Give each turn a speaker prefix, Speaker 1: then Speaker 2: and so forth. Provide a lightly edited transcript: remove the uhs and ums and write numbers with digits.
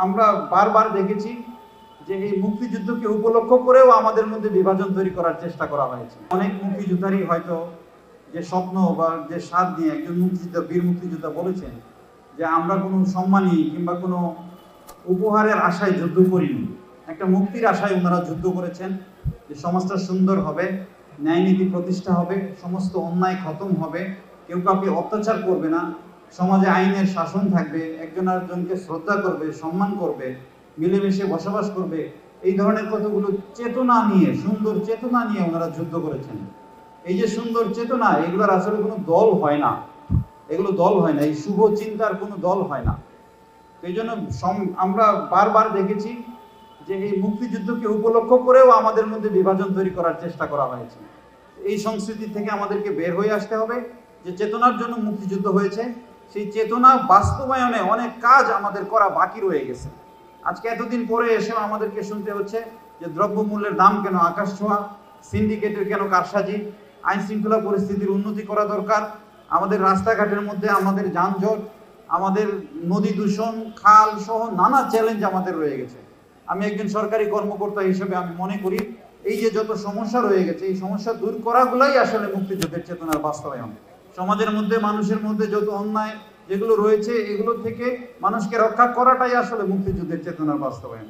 Speaker 1: আমরা বারবার দেখেছি যে এই মুক্তিযুদ্ধকে উপলক্ষ করেও আমাদের মধ্যে বিভাজন তৈরি করার চেষ্টা করা হয়েছে। অনেক মুক্তিযোদ্ধারই হয়তো যে স্বপ্ন বা যে স্বাদ নিয়ে একজন মুক্তিযোদ্ধা, বীর মুক্তিযোদ্ধা বলেছেন যে আমরা কোনো সম্মানী কিংবা কোনো উপহারের আশায় যুদ্ধ করিনি, একটা মুক্তির আশায় ওনারা যুদ্ধ করেছেন, যে সমাজটা সুন্দর হবে, ন্যায় নীতি প্রতিষ্ঠা হবে, সমস্ত অন্যায় খতম হবে, কেউ কাউকে অত্যাচার করবে না, সমাজে আইনের শাসন থাকবে, একজন আরেকজনকে শ্রদ্ধা করবে, সম্মান করবে, মিলেমিশে বসবাস করবে। এই ধরনের কতগুলো চেতনা নিয়ে, সুন্দর চেতনা নিয়ে ওনারা যুদ্ধ করেছেন। এই যে সুন্দর চেতনা, এগুলোর আসলে কোনো দল হয় না, এগুলো দল হয় না, এই শুভ চিন্তার কোনো দল হয় না। এই জন্য আমরা বারবার দেখেছি যে এই মুক্তিযুদ্ধকে উপলক্ষ করেও আমাদের মধ্যে বিভাজন তৈরি করার চেষ্টা করা হয়েছে। এই সংস্কৃতি থেকে আমাদেরকে বের হয়ে আসতে হবে, যে চেতনার জন্য মুক্তিযুদ্ধ হয়েছে, সেই চেতনা বাস্তবায়নে অনেক কাজ আমাদের করা বাকি রয়ে গেছে। আজকে এতদিন পরে এসেও আমাদেরকে শুনতে হচ্ছে যে দ্রব্যমূল্যের দাম কেন আকাশ ছোঁয়া, সিন্ডিকেটের কেন কারসাজি, আইন শৃঙ্খলা পরিস্থিতির উন্নতি করা দরকার, আমাদের রাস্তাঘাটের মধ্যে আমাদের যানজট, আমাদের নদী দূষণ, খাল সহ নানা চ্যালেঞ্জ আমাদের রয়ে গেছে। আমি একজন সরকারি কর্মকর্তা হিসেবে আমি মনে করি এই যে যত সমস্যা রয়ে গেছে, এই সমস্যা দূর করাগুলাই আসলে মুক্তিযুদ্ধের চেতনার বাস্তবায়ন। সমাজের মধ্যে, মানুষের মধ্যে যত অন্যায় যেগুলো রয়েছে, এগুলো থেকে মানুষকে রক্ষা করাটাই আসলে মুক্তিযুদ্ধের চেতনার বাস্তবায়ন।